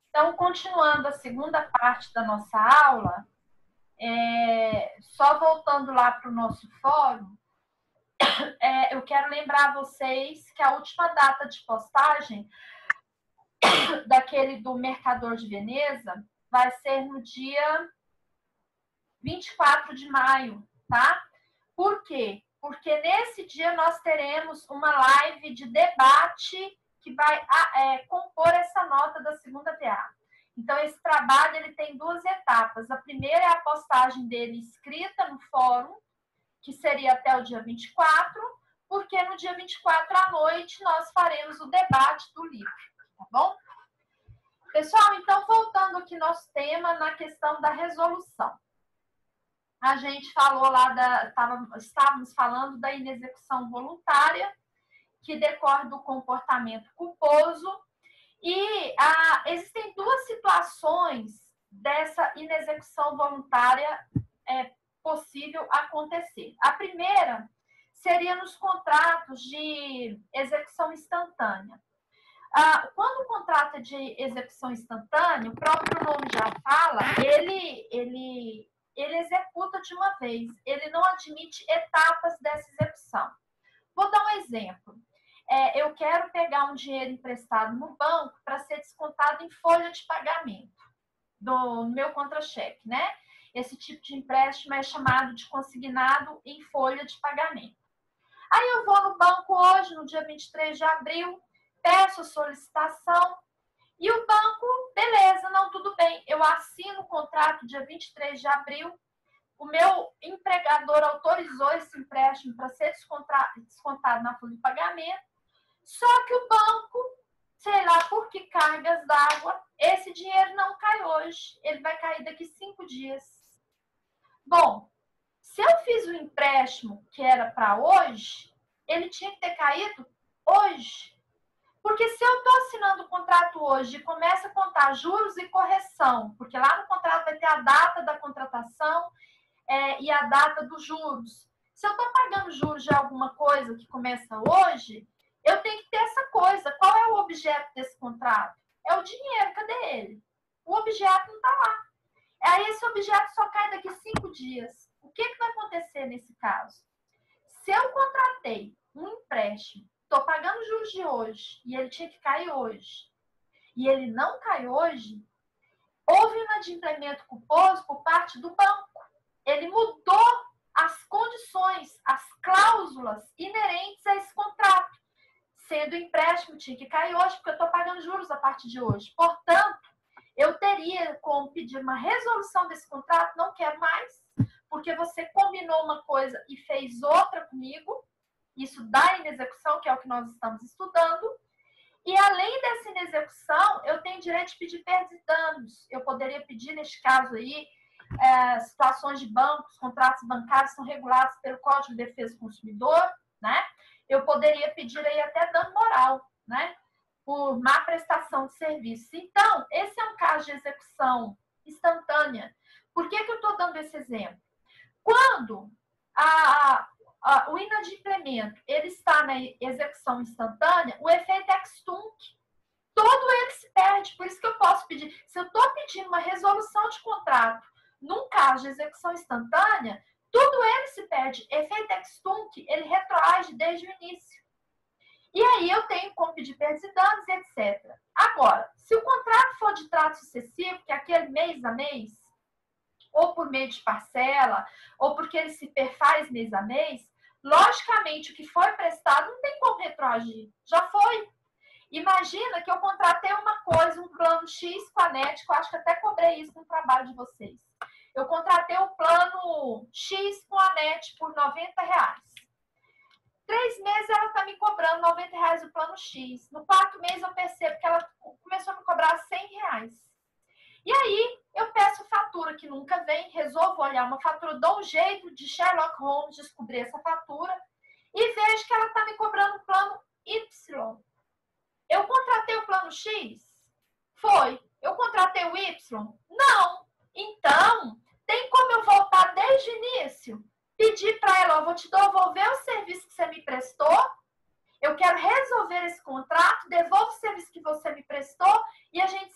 Então, continuando a segunda parte da nossa aula, só voltando lá para o nosso fórum, eu quero lembrar vocês que a última data de postagem daquele do Mercador de Veneza vai ser no dia 24 de maio, tá? Por quê? Porque nesse dia nós teremos uma live de debate que vai compor essa nota da segunda TA. Então, esse trabalho ele tem duas etapas. A primeira é a postagem dele escrita no fórum, que seria até o dia 24, porque no dia 24 à noite nós faremos o debate do livro, tá bom? Pessoal, então, voltando aqui nosso tema na questão da resolução. A gente falou lá, estávamos falando da inexecução voluntária, que decorre do comportamento culposo. E existem duas situações dessa inexecução voluntária possível acontecer. A primeira seria nos contratos de execução instantânea. Quando o contrato é de execução instantânea, o próprio nome já fala, ele executa de uma vez, ele não admite etapas dessa execução. Vou dar um exemplo. Eu quero pegar um dinheiro emprestado no banco para ser descontado em folha de pagamento do meu contra-cheque, né? Esse tipo de empréstimo é chamado de consignado em folha de pagamento. Aí eu vou no banco hoje, no dia 23 de abril, peço a solicitação e o banco, beleza, não, tudo bem. Eu assino o contrato dia 23 de abril, o meu empregador autorizou esse empréstimo para ser descontado na folha de pagamento, só que o banco, sei lá por que cargas d'água, esse dinheiro não cai hoje, ele vai cair daqui 5 dias. Bom, se eu fiz o empréstimo que era para hoje, ele tinha que ter caído hoje. Porque se eu estou assinando o contrato hoje e começa a contar juros e correção, porque lá no contrato vai ter a data da contratação e a data dos juros. Se eu estou pagando juros de alguma coisa que começa hoje, eu tenho que ter essa coisa. Qual é o objeto desse contrato? É o dinheiro, cadê ele? O objeto não está lá. Aí esse objeto só cai daqui 5 dias. O que vai acontecer nesse caso? Se eu contratei um empréstimo, estou pagando juros de hoje, e ele tinha que cair hoje, e ele não cai hoje, houve um inadimplemento culposo por parte do banco. Ele mudou as condições, as cláusulas inerentes a esse contrato. Sendo o empréstimo, tinha que cair hoje, porque eu estou pagando juros a partir de hoje. Portanto, eu teria como pedir uma resolução desse contrato, não quero mais, porque você combinou uma coisa e fez outra comigo. Isso dá inexecução, que é o que nós estamos estudando. E além dessa inexecução, eu tenho direito de pedir perdas e danos. Eu poderia pedir, neste caso aí, situações de bancos, contratos bancários são regulados pelo Código de Defesa do Consumidor, né? Eu poderia pedir aí até dano moral, né? Por má prestação de serviço. Então, esse é um caso de execução instantânea. Por que eu estou dando esse exemplo? Quando o inadimplemento ele está na execução instantânea, o efeito ex tunc, todo ele se perde. Por isso que eu posso pedir, se eu estou pedindo uma resolução de contrato num caso de execução instantânea, tudo ele se perde. Efeito ex tunc, ele retroage desde o início. E aí eu tenho como pedir perdas e danos, etc. Agora, se o contrato for de trato sucessivo, que é aquele mês a mês, ou por meio de parcela, ou porque ele se perfaz mês a mês, logicamente o que foi prestado não tem como retroagir. Já foi. Imagina que eu contratei uma coisa, um plano X com a NET, que eu acho que até cobrei isso no trabalho de vocês. Eu contratei um plano X com a NET por R$90. 3 meses ela está me cobrando R$90 o plano X. No 4º mês eu percebo que ela começou a me cobrar R$100. E aí eu peço fatura que nunca vem, resolvo olhar uma fatura, dou um jeito de Sherlock Holmes descobrir essa fatura e vejo que ela está me cobrando o plano Y. Eu contratei o plano X? Foi. Eu contratei o Y? Não. Então, tem como eu voltar desde o início? Pedir para ela, vou te devolver o serviço que você me prestou, eu quero resolver esse contrato, devolvo o serviço que você me prestou e a gente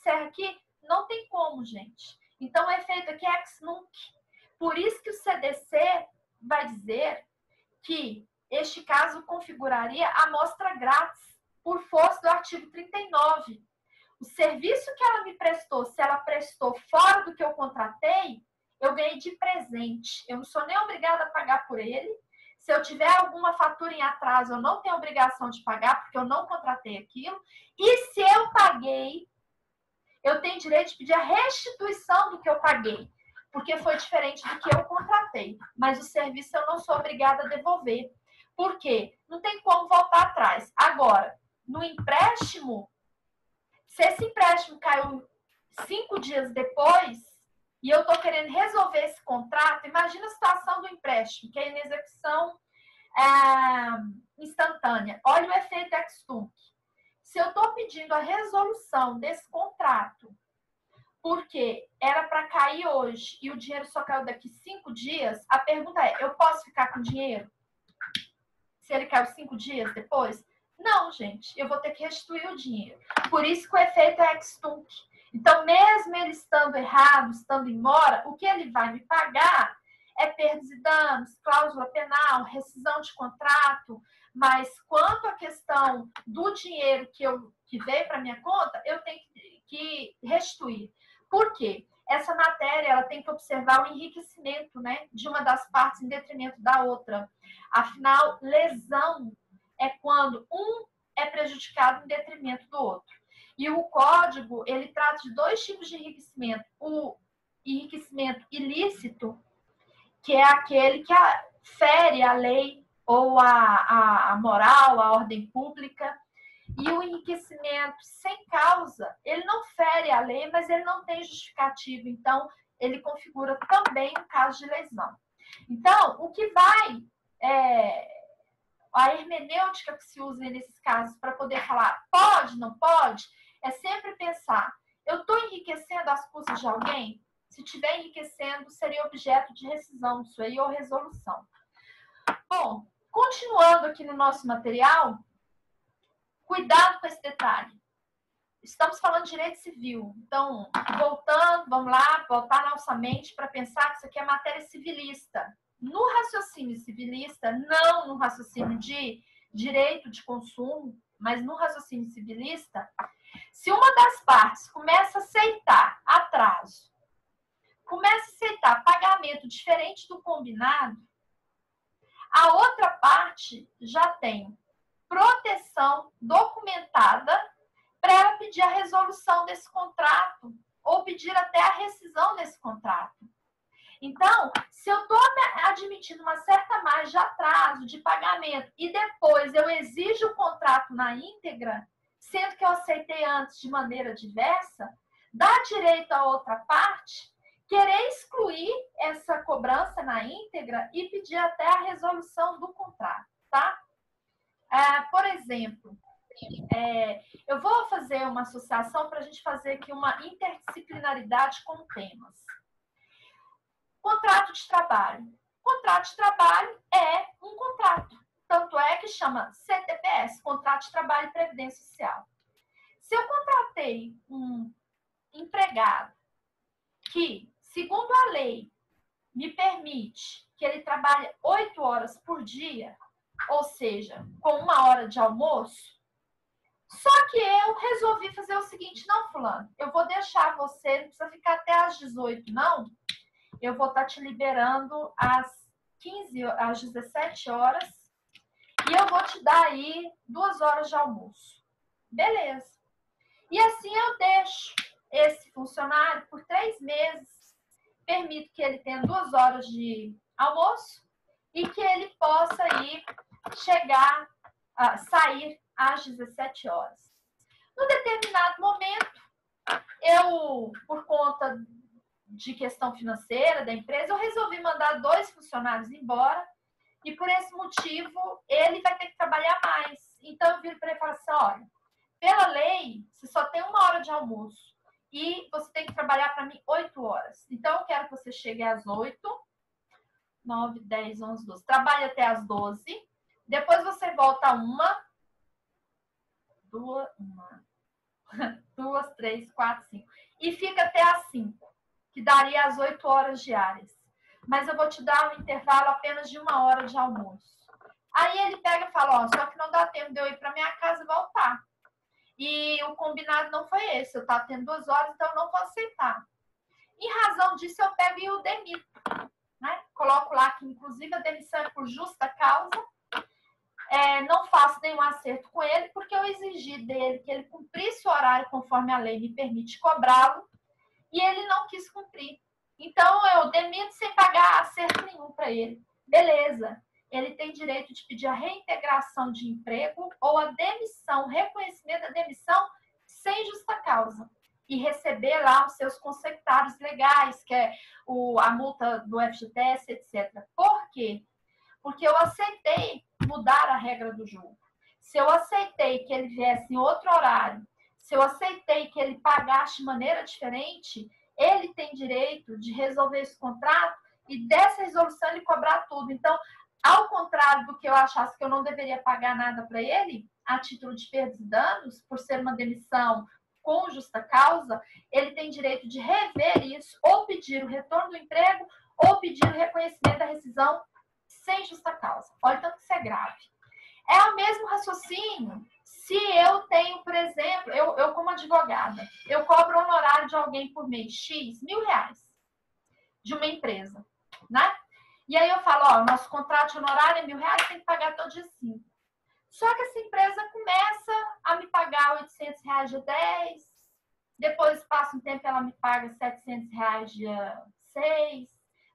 configuraria a amostra grátis por força do artigo 39. O serviço que ela me prestou, se ela prestou fora do que eu contratei, eu ganhei de presente. Eu não sou nem obrigada a pagar por ele. Se eu tiver alguma fatura em atraso, eu não tenho obrigação de pagar, porque eu não contratei aquilo. E se eu paguei, eu tenho direito de pedir a restituição do que eu paguei, porque foi diferente do que eu contratei. Mas o serviço eu não sou obrigada a devolver. Por quê? Não tem como voltar atrás. Agora, no empréstimo, se esse empréstimo caiu 5 dias depois e eu estou querendo resolver esse contrato, imagina a situação do empréstimo, que é em execução instantânea. Olha o efeito ex-tunc. Se eu estou pedindo a resolução desse contrato, porque era para cair hoje e o dinheiro só caiu daqui 5 dias, a pergunta é, eu posso ficar com o dinheiro? Se ele caiu 5 dias depois? Não, gente, eu vou ter que restituir o dinheiro. Por isso que o efeito é ex-tunc. Então, mesmo ele estando errado, estando em mora, o que ele vai me pagar é perdas e danos, cláusula penal, rescisão de contrato, mas quanto à questão do dinheiro que veio para minha conta, eu tenho que restituir. Por quê? Essa matéria ela tem que observar o enriquecimento, né, de uma das partes em detrimento da outra. Afinal, lesão é quando um é prejudicado em detrimento do outro. E o código, ele trata de 2 tipos de enriquecimento. O enriquecimento ilícito, que é aquele que fere a lei ou a moral, a ordem pública. E o enriquecimento sem causa, ele não fere a lei, mas ele não tem justificativo. Então, ele configura também um caso de lesão. Então, o que vai... a hermenêutica que se usa nesses casos para poder falar pode, não pode, é sempre pensar, eu estou enriquecendo as custas de alguém? Se estiver enriquecendo, seria objeto de rescisão disso aí ou resolução. Bom, continuando aqui no nosso material, cuidado com esse detalhe. Estamos falando de direito civil. Então, voltando, vamos lá, voltar na nossa mente para pensar que isso aqui é matéria civilista. No raciocínio civilista, não no raciocínio de direito de consumo, mas no raciocínio civilista, se uma das partes começa a aceitar atraso, começa a aceitar pagamento diferente do combinado, a outra parte já tem proteção documentada para ela pedir a resolução desse contrato ou pedir até a rescisão desse contrato. Então, se eu estou admitindo uma certa margem de atraso, de pagamento, e depois eu exijo o contrato na íntegra, sendo que eu aceitei antes de maneira diversa, dá direito à outra parte querer excluir essa cobrança na íntegra e pedir até a resolução do contrato, tá? Por exemplo, eu vou fazer uma associação para a gente fazer aqui uma interdisciplinaridade com temas. Contrato de trabalho. Contrato de trabalho é um contrato. Tanto é que chama CTPS, Contrato de Trabalho e Previdência Social. Se eu contratei um empregado que, segundo a lei, me permite que ele trabalhe 8 horas por dia, ou seja, com 1 hora de almoço, só que eu resolvi fazer o seguinte, não, fulano, eu vou deixar você, não precisa ficar até às 18, não. Eu vou estar te liberando às 17 horas e eu vou te dar aí 2 horas de almoço. Beleza. E assim eu deixo esse funcionário por 3 meses, permito que ele tenha 2 horas de almoço e que ele possa ir sair às 17 horas. Num determinado momento, eu, por conta de questão financeira da empresa, eu resolvi mandar 2 funcionários embora e por esse motivo ele vai ter que trabalhar mais. Então eu viro para ele e falo assim, olha, pela lei, você só tem 1 hora de almoço e você tem que trabalhar para mim 8 horas. Então eu quero que você chegue às 8, 9, 10, 11, 12. Trabalhe até às 12. Depois você volta a 1, 2, 3, 4, 5. E fica até às 5, que daria as 8 horas diárias. Mas eu vou te dar um intervalo apenas de 1 hora de almoço. Aí ele pega e fala, ó, só que não dá tempo de eu ir para minha casa e voltar. E o combinado não foi esse, eu estava tendo 2 horas, então eu não vou aceitar. Em razão disso, eu pego e o demito. Né? Coloco lá que, inclusive, a demissão é por justa causa. Não faço nenhum acerto com ele, porque eu exigi dele que ele cumprisse o horário conforme a lei me permite cobrá-lo, e ele não quis cumprir. Então, eu demito sem pagar acerto nenhum para ele. Beleza. Ele tem direito de pedir a reintegração de emprego ou a demissão, reconhecimento da demissão sem justa causa. E receber lá os seus consectários legais, que é a multa do FGTS, etc. Por quê? Porque eu aceitei mudar a regra do jogo. Se eu aceitei que ele viesse em outro horário, se eu aceitei que ele pagasse de maneira diferente, ele tem direito de resolver esse contrato e dessa resolução ele cobrar tudo. Então, ao contrário do que eu achasse que eu não deveria pagar nada para ele, a título de perdas e danos, por ser uma demissão com justa causa, ele tem direito de rever isso, ou pedir o retorno do emprego, ou pedir o reconhecimento da rescisão sem justa causa. Olha tanto que isso é grave. É o mesmo raciocínio se eu tenho, por exemplo, eu como advogada, eu cobro honorário de alguém por mês, X, R$1.000, de uma empresa, né? E aí eu falo, ó, nosso contrato de honorário é R$1.000, tem que pagar todo dia 5. Só que essa empresa começa a me pagar R$800 dia 10, depois passa um tempo ela me paga R$700 dia 6,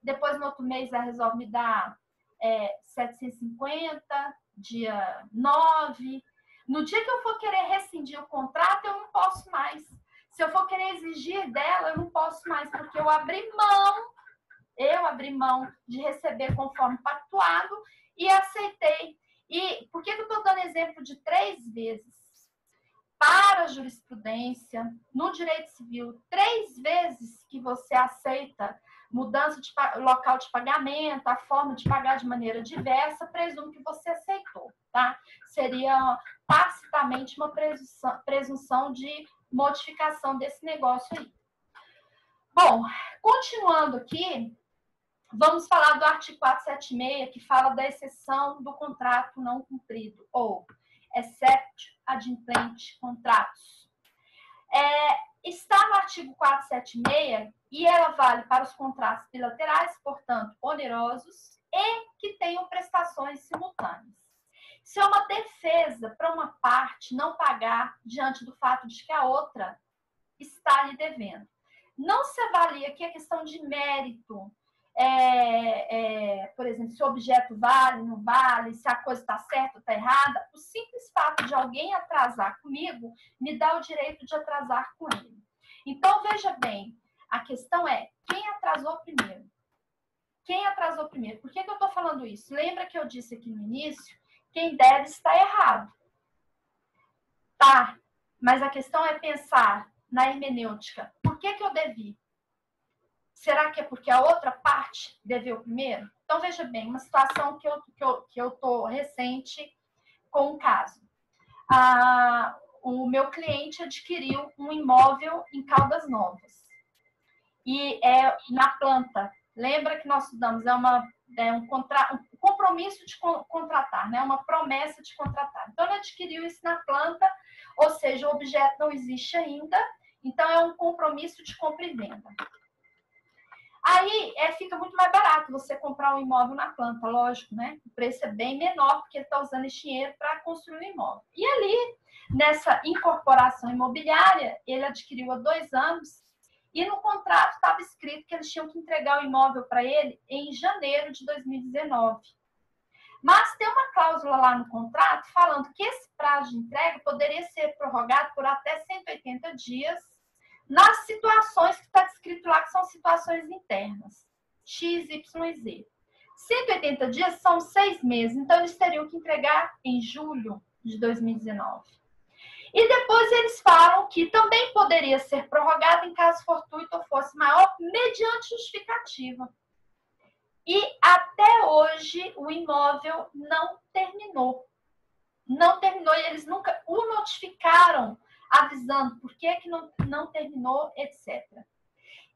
depois no outro mês ela resolve me dar 750 dia 9. No dia que eu for querer rescindir o contrato, eu não posso mais. Se eu for querer exigir dela, eu não posso mais, porque eu abri mão de receber conforme pactuado e aceitei. E por que eu estou dando exemplo de 3 vezes? Para a jurisprudência, no direito civil, 3 vezes que você aceita mudança de local de pagamento, a forma de pagar de maneira diversa, presumo que você aceitou, tá? Seria tacitamente uma presunção de modificação desse negócio aí. Bom, continuando aqui, vamos falar do artigo 476, que fala da exceção do contrato não cumprido, ou except adimplente contratos. Está no artigo 476 e ela vale para os contratos bilaterais, portanto, onerosos, e que tenham prestações simultâneas. Se é uma defesa para uma parte não pagar diante do fato de que a outra está lhe devendo. Não se avalia aqui a questão de mérito, por exemplo, se o objeto vale, não vale, se a coisa está certa ou está errada. O simples fato de alguém atrasar comigo me dá o direito de atrasar com ele. Então, veja bem, a questão é quem atrasou primeiro? Quem atrasou primeiro? Por que eu estou falando isso? Lembra que eu disse aqui no início, quem deve está errado. Tá, mas a questão é pensar na hermenêutica. Por que eu devi? Será que é porque a outra parte deveu primeiro? Então, veja bem, uma situação que eu estou recente com um caso. O meu cliente adquiriu um imóvel em Caldas Novas. E é na planta. Lembra que nós estudamos? Um compromisso de contratar, né? Uma promessa de contratar. Então, ele adquiriu isso na planta, ou seja, o objeto não existe ainda. Então, é um compromisso de compra e venda. Aí fica muito mais barato você comprar um imóvel na planta, lógico, né? O preço é bem menor, porque ele está usando esse dinheiro para construir um imóvel. E ali, nessa incorporação imobiliária, ele adquiriu há 2 anos e no contrato estava escrito que eles tinham que entregar o imóvel para ele em janeiro de 2019. Mas tem uma cláusula lá no contrato falando que esse prazo de entrega poderia ser prorrogado por até 180 dias nas situações que está descrito lá, que são situações internas, X, Y e Z. 180 dias são 6 meses, então eles teriam que entregar em julho de 2019. E depois eles falam que também poderia ser prorrogado em caso fortuito ou fosse maior, mediante justificativa. E até hoje o imóvel não terminou. Não terminou e eles nunca o notificaram avisando por que não terminou, etc.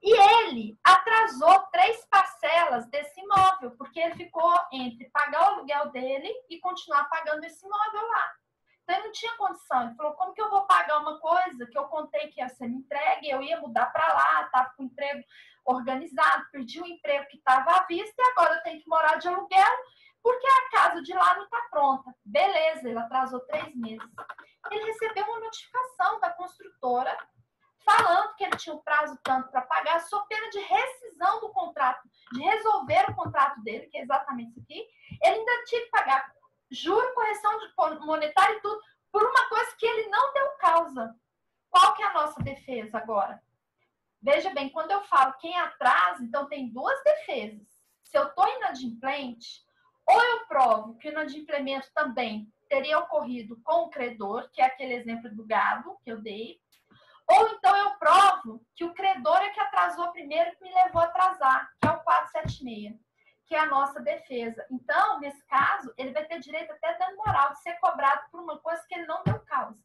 E ele atrasou 3 parcelas desse imóvel, porque ele ficou entre pagar o aluguel dele e continuar pagando esse imóvel lá. Então, ele não tinha condição. Ele falou, como que eu vou pagar uma coisa que eu contei que ia ser me entregue, eu ia mudar para lá, estava com o emprego organizado, perdi o emprego que estava à vista e agora eu tenho que morar de aluguel porque a casa de lá não está pronta. Beleza, ele atrasou 3 meses. Ele recebeu uma notificação da construtora falando que ele tinha um prazo tanto para pagar, sob pena de rescisão do contrato, de resolver o contrato dele, que é exatamente isso aqui. Ele ainda tinha que pagar juro, correção monetária e tudo, por uma coisa que ele não deu causa. Qual que é a nossa defesa agora? Veja bem, quando eu falo quem atrasa, então tem 2 defesas. Se eu estou inadimplente, ou eu provo que o inadimplemento também teria ocorrido com o credor, que é aquele exemplo do gado que eu dei, ou então eu provo que o credor é que atrasou primeiro e que me levou a atrasar, que é o 476, que é a nossa defesa. Então, nesse caso, ele vai ter direito até dano moral de ser cobrado por uma coisa que ele não deu causa.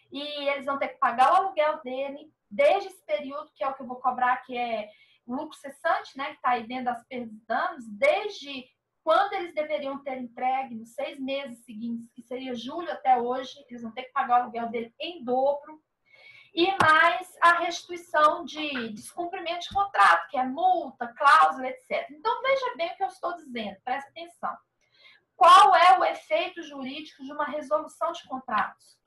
E eles vão ter que pagar o aluguel dele desde esse período, que é o que eu vou cobrar, que é o lucro cessante, né, que está aí dentro das perdas e danos, desde quando eles deveriam ter entregue nos 6 meses seguintes, que seria julho até hoje, eles vão ter que pagar o aluguel dele em dobro. E mais a restituição de descumprimento de contrato, que é multa, cláusula, etc. Então, veja bem o que eu estou dizendo, presta atenção. Qual é o efeito jurídico de uma resolução de contratos?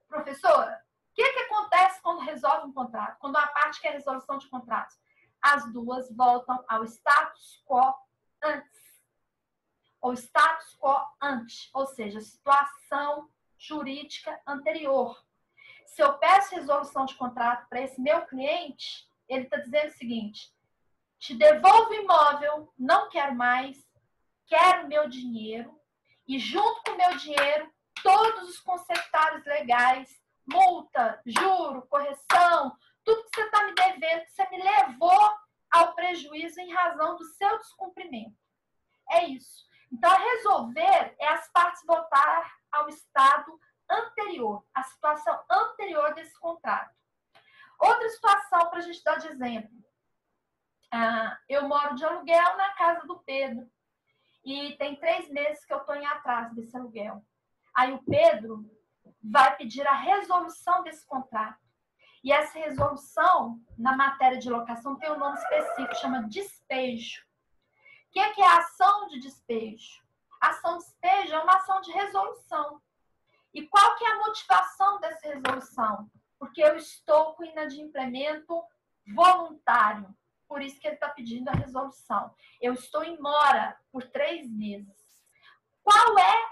Professora, o que acontece quando resolve um contrato? Quando a parte quer resolução de contratos? As duas voltam ao status quo antes. Ou status quo ante, ou seja, situação jurídica anterior. Se eu peço resolução de contrato para esse meu cliente, ele está dizendo o seguinte: te devolvo o imóvel, não quero mais, quero meu dinheiro, e junto com o meu dinheiro, todos os conceptários legais, multa, juro, correção, tudo que você está me devendo, que você me levou ao prejuízo em razão do seu descumprimento. É isso. Então, resolver é as partes voltar ao estado anterior, a situação anterior desse contrato. Outra situação para a gente dar de exemplo. Eu moro de aluguel na casa do Pedro e tem 3 meses que eu estou em atraso desse aluguel. Aí o Pedro vai pedir a resolução desse contrato. E essa resolução, na matéria de locação, tem um nome específico, chama despejo. O que é a ação de despejo? A ação de despejo é uma ação de resolução. E qual que é a motivação dessa resolução? Porque eu estou com inadimplemento voluntário. Por isso que ele está pedindo a resolução. Eu estou em mora por 3 meses. Qual é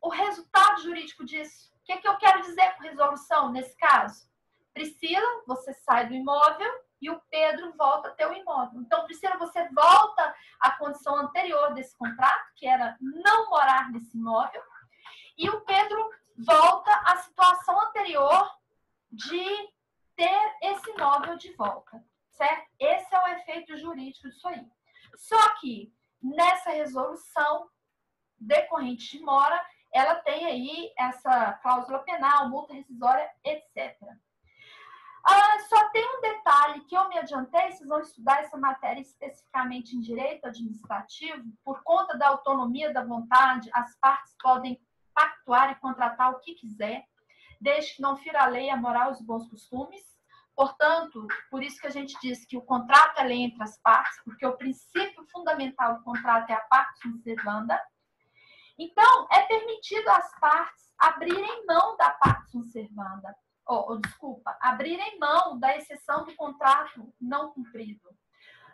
o resultado jurídico disso? O que eu quero dizer com resolução nesse caso? Priscila, você sai do imóvel e o Pedro volta a ter o imóvel. Então, Priscila, você volta à condição anterior desse contrato, que era não morar nesse imóvel, e o Pedro volta à situação anterior de ter esse imóvel de volta, certo? Esse é o efeito jurídico disso aí. Só que, nessa resolução decorrente de mora, ela tem aí essa cláusula penal, multa rescisória, etc. Só tem um detalhe que eu me adiantei, vocês vão estudar essa matéria especificamente em direito administrativo, por conta da autonomia da vontade, as partes podem pactuar e contratar o que quiser, desde que não fira a lei, a moral e os bons costumes. Portanto, por isso que a gente diz que o contrato é lei entre as partes, porque o princípio fundamental do contrato é a parte sunt servanda. Então, é permitido às partes abrirem mão da parte sunt servanda, abrirem mão da exceção do contrato não cumprido.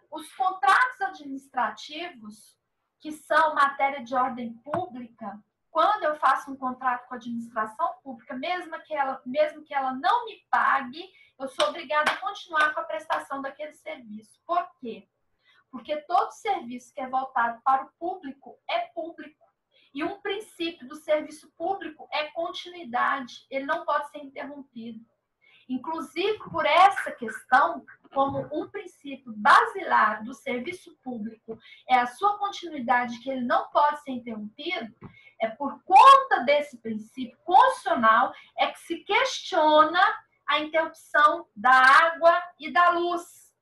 Os contratos administrativos, que são matéria de ordem pública, quando eu faço um contrato com a administração pública, mesmo que ela não me pague, eu sou obrigada a continuar com a prestação daquele serviço. Por quê? Porque todo serviço que é voltado para o público é público. E um princípio do serviço público é continuidade, ele não pode ser interrompido. Inclusive, por essa questão, como um princípio basilar do serviço público é a sua continuidade, que ele não pode ser interrompido, é por conta desse princípio constitucional é que se questiona a interrupção da água e da luz,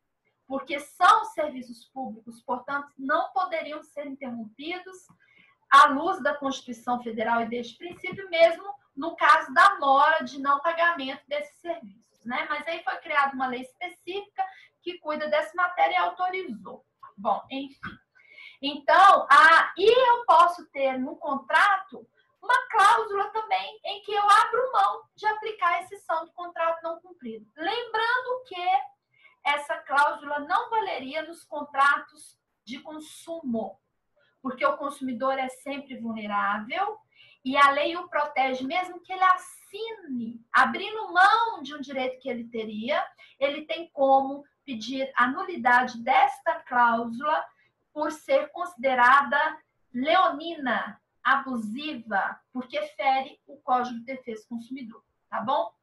porque são serviços públicos, portanto, não poderiam ser interrompidos à luz da Constituição Federal e deste princípio, mesmo no caso da mora de não pagamento desses serviços, né? Mas aí foi criada uma lei específica que cuida dessa matéria e autorizou. Bom, enfim. Então, e eu posso ter no contrato uma cláusula também em que eu abro mão de aplicar a exceção do contrato não cumprido. Lembrando que essa cláusula não valeria nos contratos de consumo, porque o consumidor é sempre vulnerável e a lei o protege, mesmo que ele assine, abrindo mão de um direito que ele teria, ele tem como pedir a nulidade desta cláusula por ser considerada leonina, abusiva, porque fere o Código de Defesa do Consumidor, tá bom?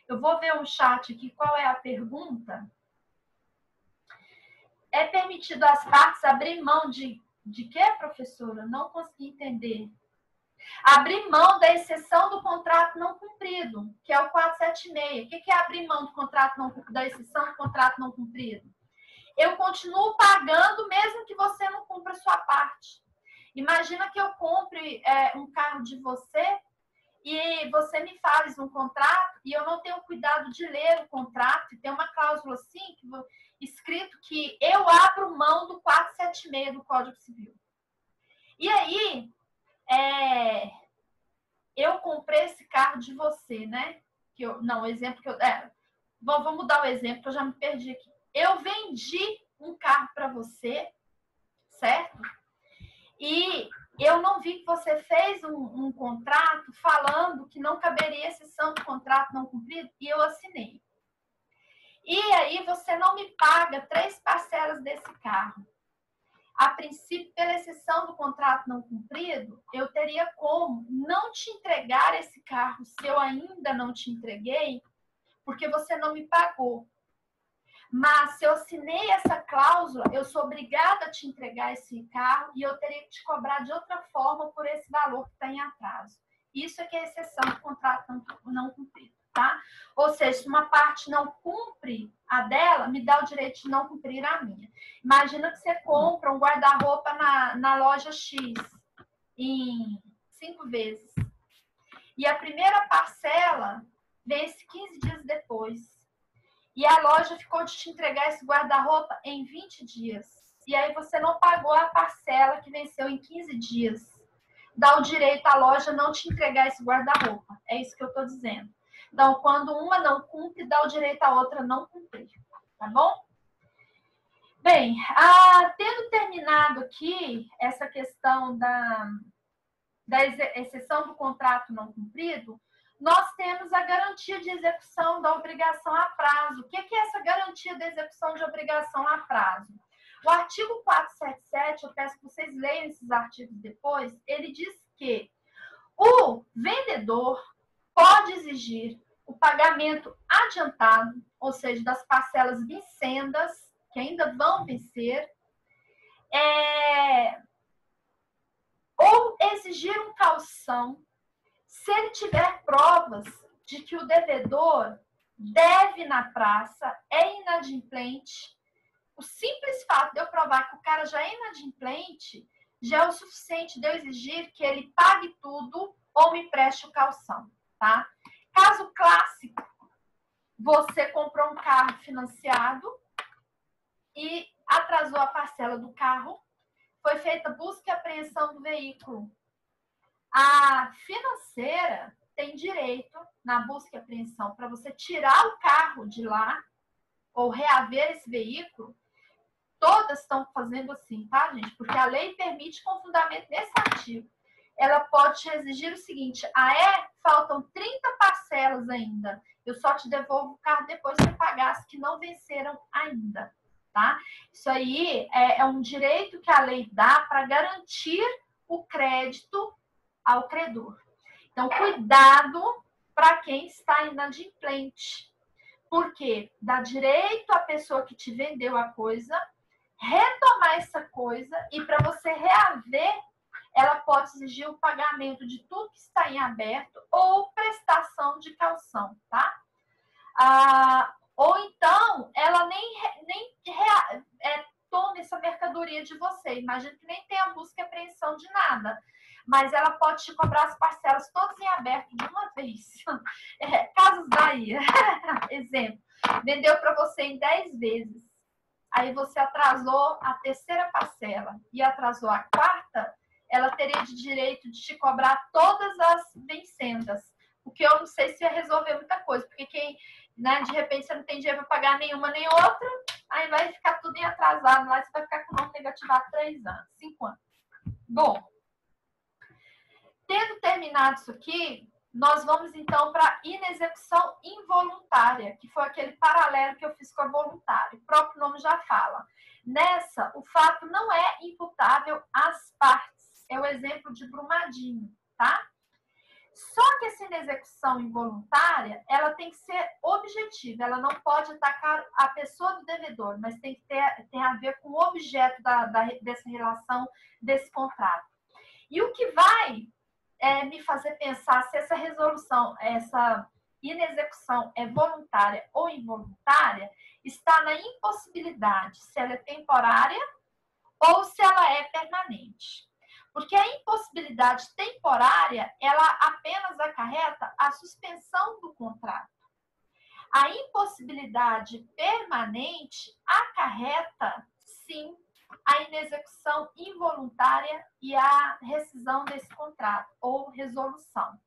Eu vou ver o chat aqui, qual é a pergunta? É permitido às partes abrir mão de quê, professora? Não consegui entender. Abrir mão da exceção do contrato não cumprido, que é o 476. O que é abrir mão do contrato da exceção do contrato não cumprido? Eu continuo pagando mesmo que você não cumpra a sua parte. Imagina que eu compre um carro de você e você me faz um contrato e eu não tenho cuidado de ler o contrato e tem uma cláusula assim, escrito que eu abro mão do 476 do Código Civil. E aí, eu comprei esse carro de você, né? O exemplo que eu... vou mudar o exemplo, que eu já me perdi aqui. Eu vendi um carro para você, certo? E eu não vi que você fez um contrato falando que não caberia exceção do contrato não cumprido e eu assinei. E aí você não me paga 3 parcelas desse carro. A princípio, pela exceção do contrato não cumprido, eu teria como não te entregar esse carro se eu ainda não te entreguei, porque você não me pagou. Mas se eu assinei essa cláusula, eu sou obrigada a te entregar esse carro e eu teria que te cobrar de outra forma por esse valor que está em atraso. Isso é que é a exceção do contrato não cumprido, tá? Ou seja, se uma parte não cumpre a dela, me dá o direito de não cumprir a minha. Imagina que você compra um guarda-roupa na loja X em 5 vezes. E a primeira parcela vence 15 dias depois. E a loja ficou de te entregar esse guarda-roupa em 20 dias. E aí você não pagou a parcela que venceu em 15 dias. Dá o direito à loja não te entregar esse guarda-roupa. É isso que eu estou dizendo. Então, quando uma não cumpre, dá o direito à outra não cumprir. Tá bom? Bem, tendo terminado aqui essa questão da exceção do contrato não cumprido, nós temos a garantia de execução da obrigação a prazo. O que é essa garantia de execução de obrigação a prazo? O artigo 477, eu peço que vocês leiam esses artigos depois, ele diz que o vendedor pode exigir o pagamento adiantado, ou seja, das parcelas vincendas, que ainda vão vencer, ou exigir um calção se ele tiver provas de que o devedor deve na praça, é inadimplente. O simples fato de eu provar que o cara já é inadimplente já é o suficiente de eu exigir que ele pague tudo ou me preste o calção, tá? Caso clássico, você comprou um carro financiado e atrasou a parcela do carro, foi feita busca e apreensão do veículo. A financeira tem direito, na busca e apreensão, para você tirar o carro de lá ou reaver esse veículo. Todas estão fazendo assim, tá, gente? Porque a lei permite com fundamento nesse artigo. Ela pode te exigir o seguinte: faltam 30 parcelas ainda. Eu só te devolvo o carro depois que você pagar as que não venceram ainda, tá? Isso aí é um direito que a lei dá para garantir o crédito ao credor. Então, cuidado para quem está inadimplente, porque dá direito à pessoa que te vendeu a coisa retomar essa coisa e para você reaver, ela pode exigir o pagamento de tudo que está em aberto ou prestação de calção, tá? Ou então, ela nem toma essa mercadoria de você. Imagina que nem tem a busca e apreensão de nada. Mas ela pode te cobrar as parcelas todas em aberto de uma vez. Casas Bahia, exemplo. Vendeu para você em 10 vezes. Aí você atrasou a terceira parcela e atrasou a quarta, ela teria de direito de te cobrar todas as vencendas. O que eu não sei se ia resolver muita coisa, porque quem, né, de repente você não tem dinheiro para pagar nenhuma nem outra, aí vai ficar tudo em atrasado lá, você vai ficar com nota negativado 3 anos, 5 anos. Bom, tendo terminado isso aqui, nós vamos então para inexecução involuntária, que foi aquele paralelo que eu fiz com a voluntária. O próprio nome já fala. Nessa, o fato não é imputável às partes. É o exemplo de Brumadinho, tá? Só que essa inexecução involuntária, ela tem que ser objetiva, ela não pode atacar a pessoa do devedor, mas tem que ter a ver com o objeto dessa relação, desse contrato. E o que vai me fazer pensar se essa resolução, essa inexecução é voluntária ou involuntária, está na impossibilidade, se ela é temporária ou se ela é permanente. Porque a impossibilidade temporária, ela apenas acarreta a suspensão do contrato. A impossibilidade permanente acarreta, sim, a inexecução involuntária e a rescisão desse contrato, ou resolução.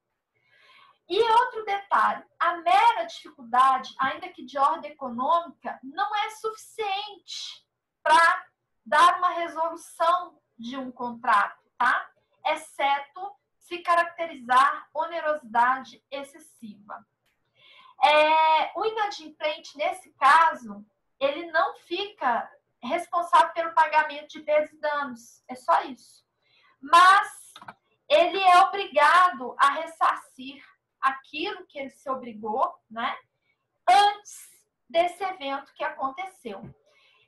E outro detalhe, a mera dificuldade, ainda que de ordem econômica, não é suficiente para dar uma resolução de um contrato, tá? Exceto se caracterizar onerosidade excessiva. O inadimplente, nesse caso, ele não fica responsável pelo pagamento de perdas e danos, é só isso. Mas ele é obrigado a ressarcir aquilo que ele se obrigou, né, antes desse evento que aconteceu.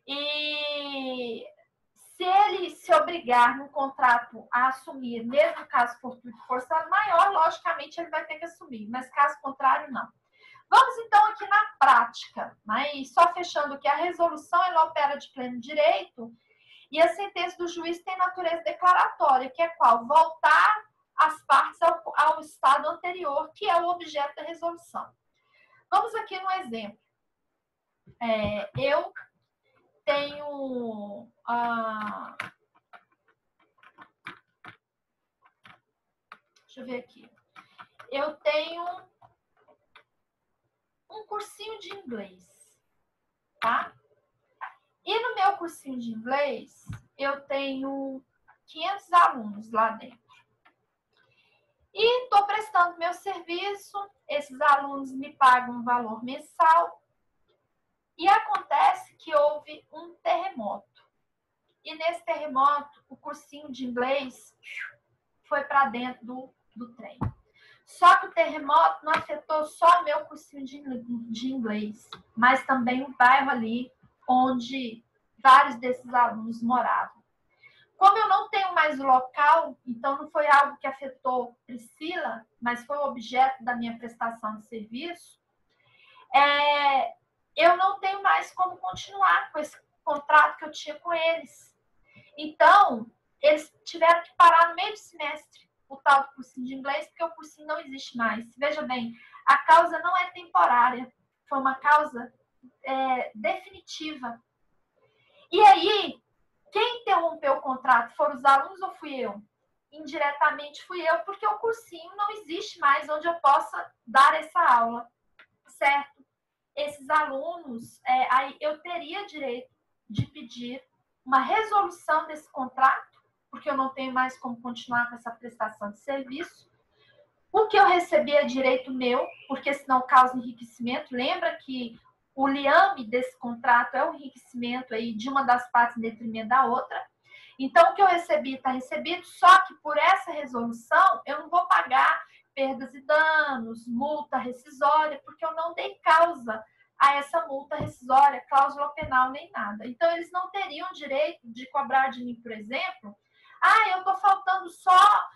E se ele se obrigar no contrato a assumir, mesmo caso fortuito forçado maior, logicamente ele vai ter que assumir, mas caso contrário, não. Vamos então aqui na prática, né? E só fechando aqui, a resolução ela opera de pleno direito e a sentença do juiz tem natureza declaratória, que é qual? Voltar as partes ao estado anterior, que é o objeto da resolução. Vamos aqui no exemplo. Eu tenho... deixa eu ver aqui. Eu tenho um cursinho de inglês, tá? E no meu cursinho de inglês, eu tenho 500 alunos lá dentro. E estou prestando meu serviço, esses alunos me pagam um valor mensal. E acontece que houve um terremoto. E nesse terremoto, o cursinho de inglês foi para dentro do trem. Só que o terremoto não afetou só meu cursinho de inglês, mas também o bairro ali onde vários desses alunos moravam. Como eu não tenho mais o local, então não foi algo que afetou Priscila, mas foi objeto da minha prestação de serviço, eu não tenho mais como continuar com esse contrato que eu tinha com eles. Então, eles tiveram que parar no meio do semestre o tal do cursinho de inglês, porque o cursinho não existe mais. Veja bem, a causa não é temporária, foi uma causa definitiva. E aí, quem interrompeu o contrato foram os alunos ou fui eu? Indiretamente fui eu, porque o cursinho não existe mais onde eu possa dar essa aula, certo? Esses alunos, aí eu teria direito de pedir uma resolução desse contrato, porque eu não tenho mais como continuar com essa prestação de serviço. O que eu recebi é direito meu, porque senão causa enriquecimento. Lembra que o liame desse contrato é o enriquecimento aí de uma das partes em detrimento da outra. Então, o que eu recebi está recebido, só que por essa resolução eu não vou pagar perdas e danos, multa rescisória, porque eu não dei causa a essa multa rescisória, cláusula penal, nem nada. Então, eles não teriam direito de cobrar de mim, por exemplo, eu estou faltando só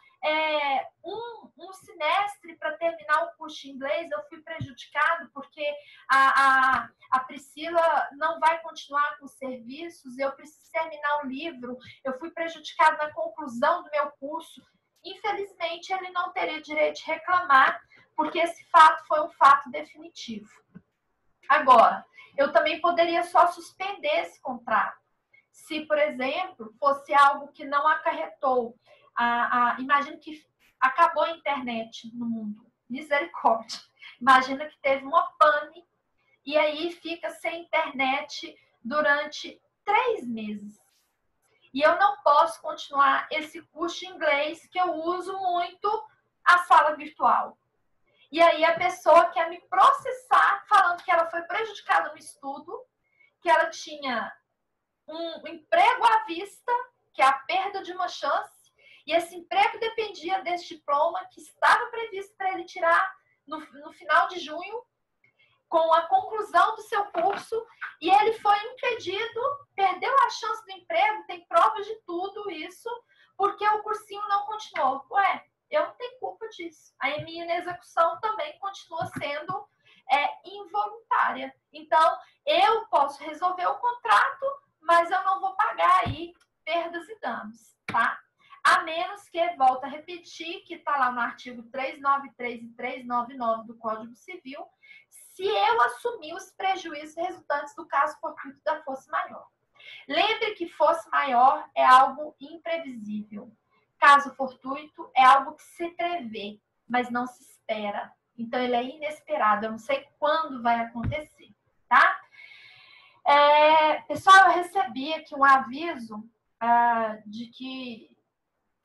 um semestre para terminar o curso de inglês, eu fui prejudicado porque a Priscila não vai continuar com os serviços, eu preciso terminar o livro, eu fui prejudicado na conclusão do meu curso. Infelizmente, ele não teria direito de reclamar, porque esse fato foi um fato definitivo. Agora, eu também poderia só suspender esse contrato. Se, por exemplo, fosse algo que não acarretou, imagina que acabou a internet no mundo, misericórdia. Imagina que teve uma pane e aí fica sem internet durante 3 meses. E eu não posso continuar esse curso de inglês que eu uso muito a sala virtual. E aí a pessoa quer me processar falando que ela foi prejudicada no estudo, que ela tinha um emprego à vista, que é a perda de uma chance, e esse emprego dependia desse diploma que estava previsto para ele tirar no final de junho, com a conclusão do seu curso, e ele foi impedido, perdeu a chance do emprego, tem provas de tudo isso, porque o cursinho não continuou. Ué, eu não tenho culpa disso. A minha inexecução também continua sendo involuntária. Então, eu posso resolver o contrato, mas eu não vou pagar aí perdas e danos, tá? A menos que, volto a repetir, que está lá no artigo 393 e 399 do Código Civil, se eu assumir os prejuízos resultantes do caso fortuito da força maior. Lembre que força maior é algo imprevisível. Caso fortuito é algo que se prevê, mas não se espera. Então, ele é inesperado. Eu não sei quando vai acontecer, tá? Pessoal, eu recebi aqui um aviso de que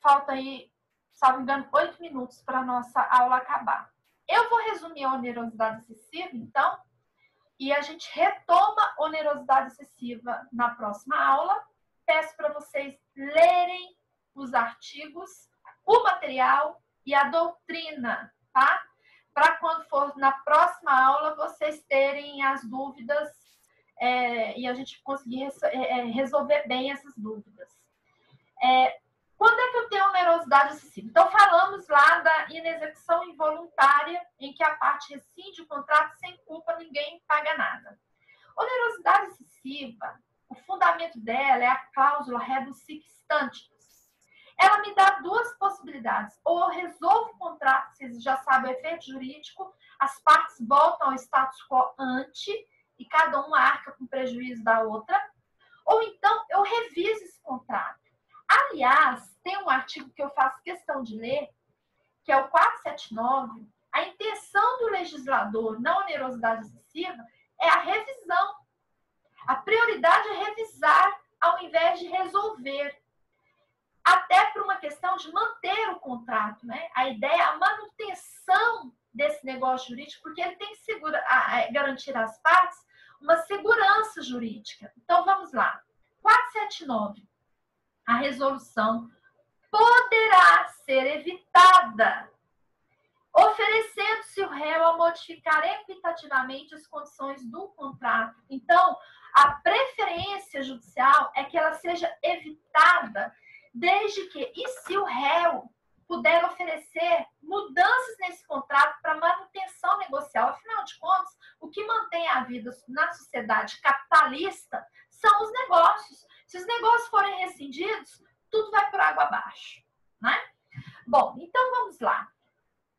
falta aí, se não me engano, 8 minutos para a nossa aula acabar. Eu vou resumir a onerosidade excessiva, então, e a gente retoma onerosidade excessiva na próxima aula. Peço para vocês lerem os artigos, o material e a doutrina, tá? Para quando for na próxima aula, vocês terem as dúvidas e a gente conseguir resolver bem essas dúvidas. Quando é que eu tenho onerosidade excessiva? Então, falamos lá da inexecução involuntária, em que a parte rescinde o contrato sem culpa, ninguém paga nada. Onerosidade excessiva, o fundamento dela é a cláusula rebus sic stantibus. Ela me dá duas possibilidades. Ou eu resolvo o contrato, vocês já sabem o efeito jurídico, as partes voltam ao status quo ante, e cada uma arca com prejuízo da outra. Ou então, eu reviso esse contrato. Aliás, tem um artigo que eu faço questão de ler, que é o 479. A intenção do legislador na onerosidade excessiva é a revisão. A prioridade é revisar ao invés de resolver. Até por uma questão de manter o contrato, né? A ideia é a manutenção desse negócio jurídico, porque ele tem que garantir às partes uma segurança jurídica. Então, vamos lá. 479. A resolução poderá ser evitada, oferecendo-se o réu a modificar equitativamente as condições do contrato. Então, a preferência judicial é que ela seja evitada, desde que, e se o réu puder oferecer mudanças nesse contrato para manutenção negocial. Afinal de contas, o que mantém a vida na sociedade capitalista são os negócios. Se os negócios forem rescindidos, tudo vai por água abaixo, né? Bom, então vamos lá.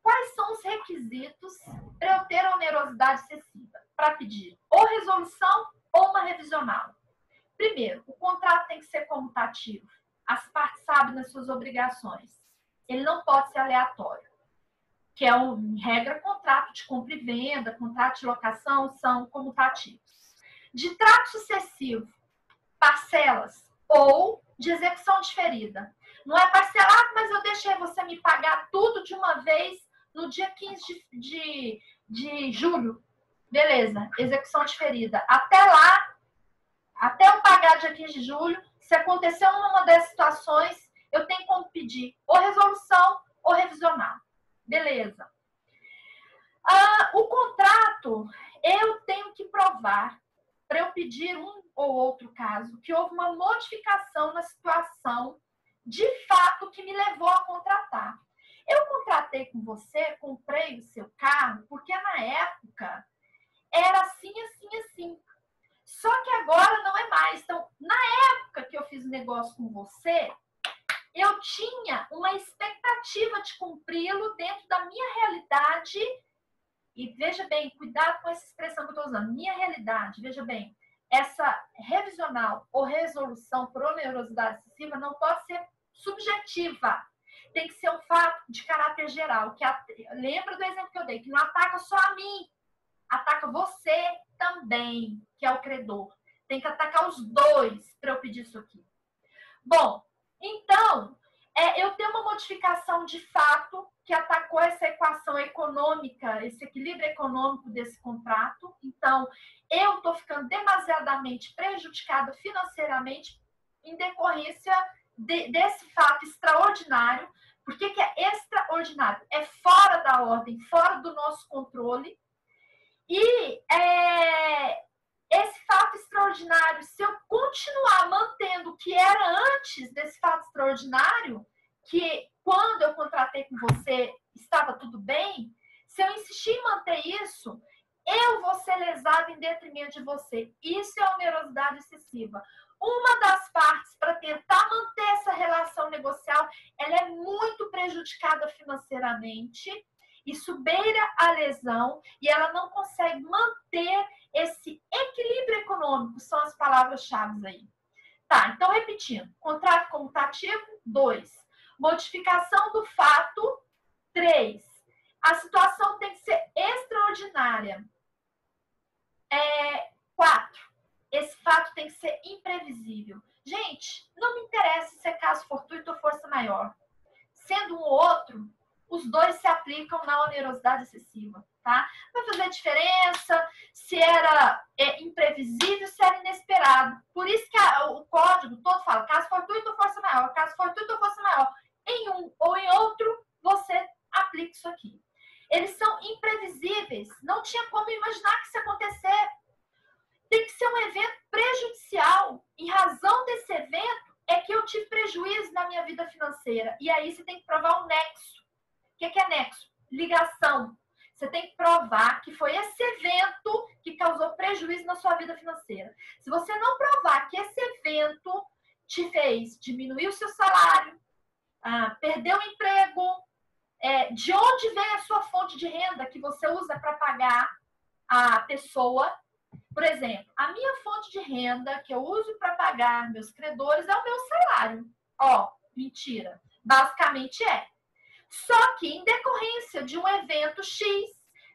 Quais são os requisitos para eu ter a onerosidade excessiva? Para pedir ou resolução ou uma revisional. Primeiro, o contrato tem que ser comutativo. As partes sabem das suas obrigações. Ele não pode ser aleatório. Que é, regra, contrato de compra e venda, contrato de locação são comutativos. De trato sucessivo, parcelas ou de execução diferida. Não é parcelado, mas eu deixei você me pagar tudo de uma vez no dia 15 de julho. Beleza, execução diferida. Até lá, até eu pagar dia 15 de julho, se aconteceu uma dessas situações, eu tenho como pedir ou resolução ou revisional. Beleza. O contrato, eu tenho que provar, para eu pedir um ou outro caso, que houve uma modificação na situação de fato que me levou a contratar. Eu contratei com você, comprei o seu carro, porque na época era assim, assim, assim. Só que agora não é mais. Então, na época que eu fiz o negócio com você, eu tinha uma expectativa de cumpri-lo dentro da minha realidade. E veja bem, cuidado com essa expressão que eu estou usando. Minha realidade, veja bem, essa revisional ou resolução por onerosidade excessiva não pode ser subjetiva. Tem que ser um fato de caráter geral. Lembra do exemplo que eu dei, que não ataca só a mim, ataca você também, que é o credor. Tem que atacar os dois para eu pedir isso aqui. Bom, então, eu tenho uma modificação de fato que atacou essa equação econômica, esse equilíbrio econômico desse contrato. Então, eu estou ficando demasiadamente prejudicada financeiramente em decorrência desse fato extraordinário. Por que é extraordinário? É fora da ordem, fora do nosso controle. E esse fato extraordinário, se eu continuar mantendo o que era antes desse fato extraordinário, que quando eu contratei com você estava tudo bem, se eu insistir em manter isso, eu vou ser lesada em detrimento de você. Isso é onerosidade excessiva. Uma das partes, para tentar manter essa relação negocial, ela é muito prejudicada financeiramente. Isso beira a lesão e ela não consegue manter esse equilíbrio econômico, são as palavras-chave aí. Tá, então repetindo. Contrato comutativo, 2. Modificação do fato, 3. A situação tem que ser extraordinária. 4. Esse fato tem que ser imprevisível. Gente, não me interessa se é caso fortuito ou força maior. Sendo um ou outro, os dois se aplicam na onerosidade excessiva, tá? Vai fazer diferença se era imprevisível, se era inesperado. Por isso que o código todo fala caso fortuito ou força maior, caso fortuito ou força maior. Em um ou em outro, você aplica isso aqui. Eles são imprevisíveis. Não tinha como imaginar que isso ia acontecer. Tem que ser um evento prejudicial. Em razão desse evento, é que eu tive prejuízo na minha vida financeira. E aí você tem que provar um nexo. O que é nexo? Ligação. Você tem que provar que foi esse evento que causou prejuízo na sua vida financeira. Se você não provar que esse evento te fez diminuir o seu salário, perder o emprego, de onde vem a sua fonte de renda que você usa para pagar a pessoa. Por exemplo, a minha fonte de renda que eu uso para pagar meus credores é o meu salário. Mentira. Basicamente é. Só que, em decorrência de um evento X,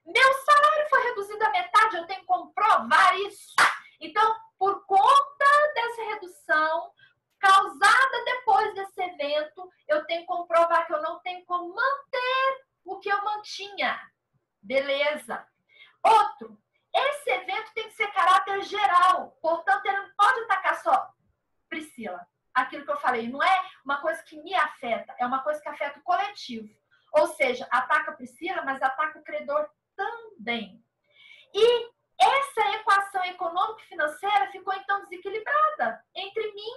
meu salário foi reduzido à metade, eu tenho como provar isso. Então, por conta dessa redução causada depois desse evento, eu tenho como provar que eu não tenho como manter o que eu mantinha. Beleza. Outro, esse evento tem que ser caráter geral, portanto, ele não pode atacar só Priscila. Aquilo que eu falei, não é uma coisa que me afeta, é uma coisa que afeta o coletivo. Ou seja, ataca a Priscila, mas ataca o credor também. E essa equação econômico-financeira ficou então desequilibrada entre mim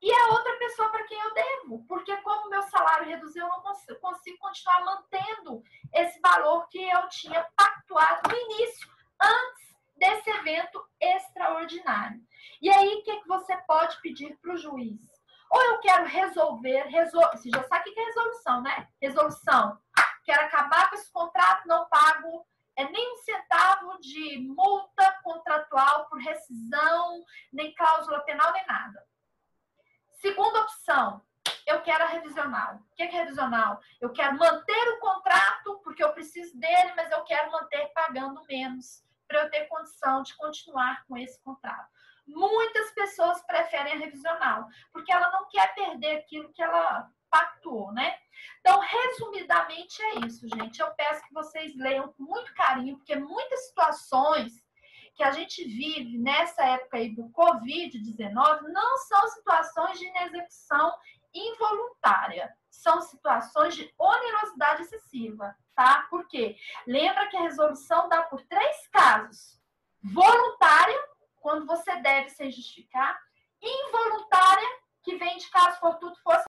e a outra pessoa para quem eu devo. Porque como meu salário reduziu, eu não consigo continuar mantendo esse valor que eu tinha pactuado no início, antes desse evento extraordinário. E aí, o que você pode pedir para o juiz? Ou eu quero resolver, você já sabe o que é resolução, né? Resolução. Quero acabar com esse contrato, não pago nem um centavo de multa contratual por rescisão, nem cláusula penal, nem nada. Segunda opção, eu quero a revisional. O que é revisional? Eu quero manter o contrato, porque eu preciso dele, mas eu quero manter pagando menos, para eu ter condição de continuar com esse contrato. Muitas pessoas preferem a revisional, porque ela não quer perder aquilo que ela pactuou, né? Então, resumidamente é isso, gente. Eu peço que vocês leiam com muito carinho, porque muitas situações que a gente vive nessa época aí do Covid-19 não são situações de inexecução involuntária, são situações de onerosidade excessiva, tá? Por quê? Lembra que a resolução dá por 3 casos. Voluntária, quando você deve sem justificar, involuntária, que vem de caso fortuito, força